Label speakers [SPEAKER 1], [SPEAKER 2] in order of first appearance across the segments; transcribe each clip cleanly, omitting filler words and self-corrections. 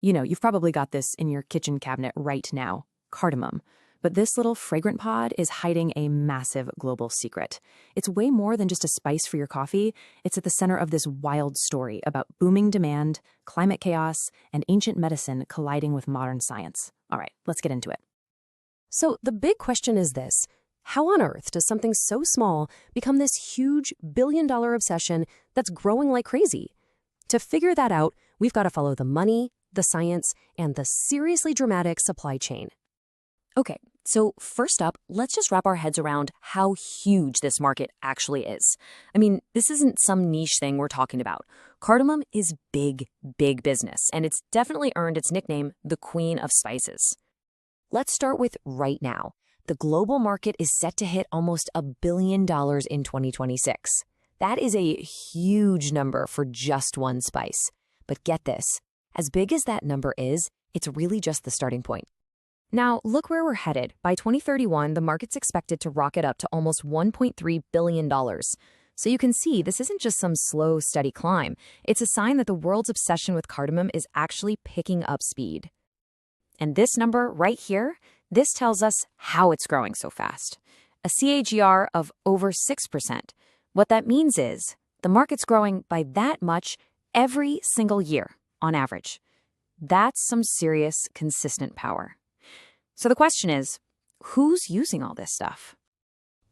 [SPEAKER 1] You've probably got this in your kitchen cabinet right now, cardamom. But this little fragrant pod is hiding a massive global secret. It's way more than just a spice for your coffee. It's at the center of this wild story about booming demand, climate chaos, and ancient medicine colliding with modern science. All right, let's get into it.
[SPEAKER 2] So the big question is this: how on earth does something so small become this huge billion-dollar obsession that's growing like crazy? To figure that out, we've got to follow the money, the science, and the seriously dramatic supply chain. Okay, so first up, let's just wrap our heads around how huge this market actually is. I mean, this isn't some niche thing we're talking about. Cardamom is big, big business, and it's definitely earned its nickname, the Queen of Spices. Let's start with right now. The global market is set to hit almost $1 billion in 2026. That is a huge number for just one spice. But get this, as big as that number is, it's really just the starting point. Now, look where we're headed. By 2031, the market's expected to rocket up to almost $1.3 billion. So you can see this isn't just some slow, steady climb. It's a sign that the world's obsession with cardamom is actually picking up speed. And this number right here, this tells us how it's growing so fast. A CAGR of over 6%. What that means is the market's growing by that much every single year, on average. That's some serious, consistent power. So the question is, who's using all this stuff?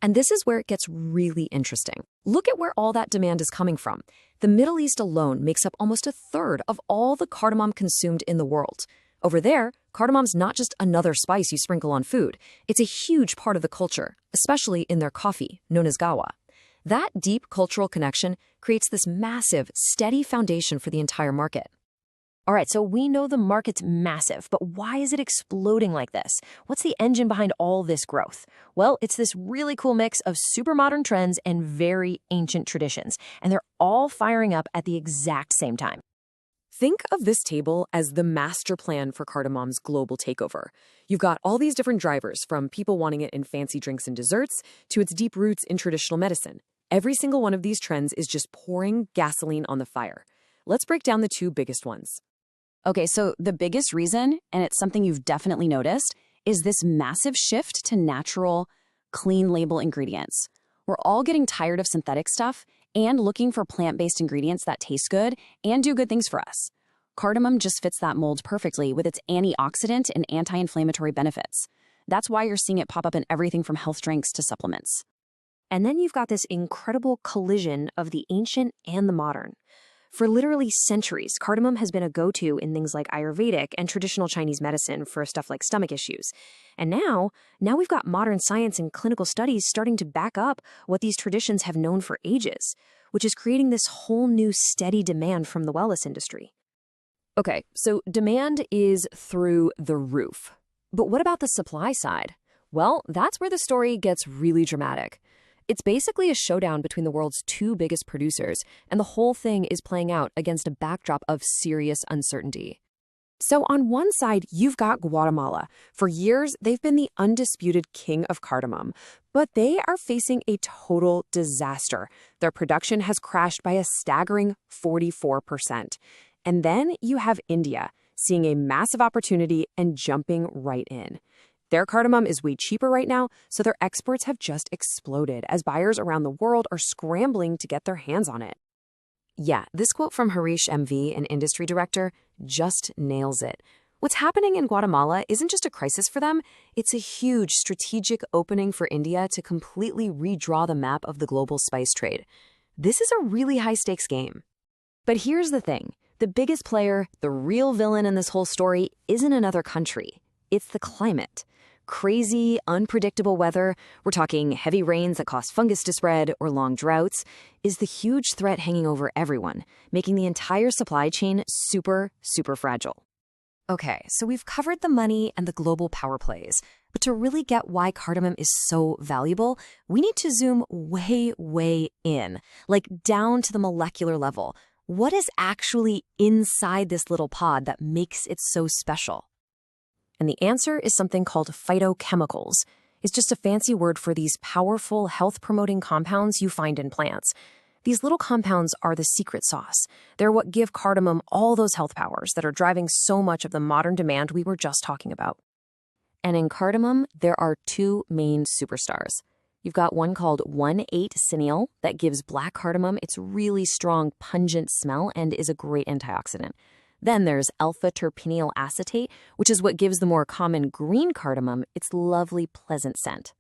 [SPEAKER 2] And this is where it gets really interesting. Look at where all that demand is coming from. The Middle East alone makes up almost a third of all the cardamom consumed in the world. Over there, cardamom's not just another spice you sprinkle on food. It's a huge part of the culture, especially in their coffee, known as gawa. That deep cultural connection creates this massive, steady foundation for the entire market. All right, so we know the market's massive, but why is it exploding like this? What's the engine behind all this growth? Well, it's this really cool mix of super modern trends and very ancient traditions, and they're all firing up at the exact same time. Think of this table as the master plan for cardamom's global takeover. You've got all these different drivers, from people wanting it in fancy drinks and desserts to its deep roots in traditional medicine. Every single one of these trends is just pouring gasoline on the fire. Let's break down the two biggest ones.
[SPEAKER 1] Okay, so the biggest reason, and it's something you've definitely noticed, is this massive shift to natural, clean label ingredients. We're all getting tired of synthetic stuff and looking for plant-based ingredients that taste good and do good things for us. Cardamom just fits that mold perfectly with its antioxidant and anti-inflammatory benefits. That's why you're seeing it pop up in everything from health drinks to supplements. And then you've got this incredible collision of the ancient and the modern. For literally centuries, cardamom has been a go-to in things like Ayurvedic and traditional Chinese medicine for stuff like stomach issues. And now we've got modern science and clinical studies starting to back up what these traditions have known for ages, which is creating this whole new steady demand from the wellness industry. Okay, so demand is through the roof. But what about the supply side? Well, that's where the story gets really dramatic. It's basically a showdown between the world's two biggest producers, and the whole thing is playing out against a backdrop of serious uncertainty. So on one side, you've got Guatemala. For years, they've been the undisputed king of cardamom, but they are facing a total disaster. Their production has crashed by a staggering 44%. And then you have India, seeing a massive opportunity and jumping right in. Their cardamom is way cheaper right now, so their exports have just exploded as buyers around the world are scrambling to get their hands on it. Yeah, this quote from Harish MV, an industry director, just nails it. What's happening in Guatemala isn't just a crisis for them, it's a huge strategic opening for India to completely redraw the map of the global spice trade. This is a really high-stakes game. But here's the thing. The biggest player, the real villain in this whole story, isn't another country. It's the climate. Crazy, unpredictable weather, we're talking heavy rains that cause fungus to spread or long droughts, is the huge threat hanging over everyone, making the entire supply chain super, super fragile. Okay, so we've covered the money and the global power plays, but to really get why cardamom is so valuable, we need to zoom way, way in, like down to the molecular level. What is actually inside this little pod that makes it so special? And the answer is something called phytochemicals. It's just a fancy word for these powerful health-promoting compounds you find in plants.
[SPEAKER 2] These little compounds are the secret sauce. They're what give cardamom all those health powers that are driving so much of the modern demand we were just talking about.
[SPEAKER 1] And in cardamom, there are two main superstars. You've got one called 1,8-cineal that gives black cardamom its really strong, pungent smell and is a great antioxidant. Then there's alpha-terpineal acetate, which is what gives the more common green cardamom its lovely, pleasant scent.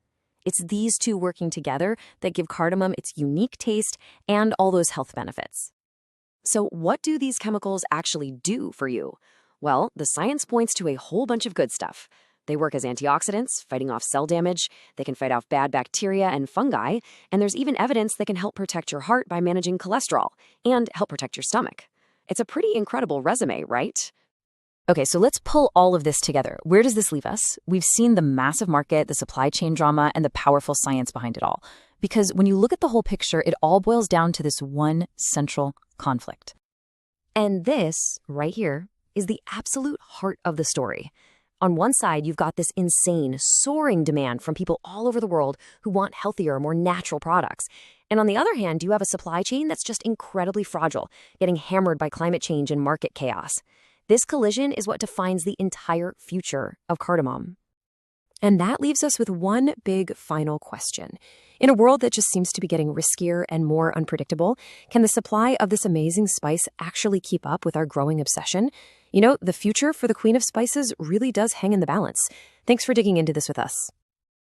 [SPEAKER 1] It's these two working together that give cardamom its unique taste and all those health benefits. So what do these chemicals actually do for you? Well, the science points to a whole bunch of good stuff. They work as antioxidants, fighting off cell damage. They can fight off bad bacteria and fungi. And there's even evidence they can help protect your heart by managing cholesterol and help protect your stomach. It's a pretty incredible resume, right?
[SPEAKER 2] Okay, so let's pull all of this together. Where does this leave us? We've seen the massive market, the supply chain drama, and the powerful science behind it all. Because when you look at the whole picture, it all boils down to this one central conflict. And this, right here, is the absolute heart of the story. On one side, you've got this insane, soaring demand from people all over the world who want healthier, more natural products. And on the other hand, you have a supply chain that's just incredibly fragile, getting hammered by climate change and market chaos. This collision is what defines the entire future of cardamom. And that leaves us with one big final question. In a world that just seems to be getting riskier and more unpredictable, can the supply of this amazing spice actually keep up with our growing obsession? You know, the future for the Queen of Spices really does hang in the balance. Thanks for digging into this with us.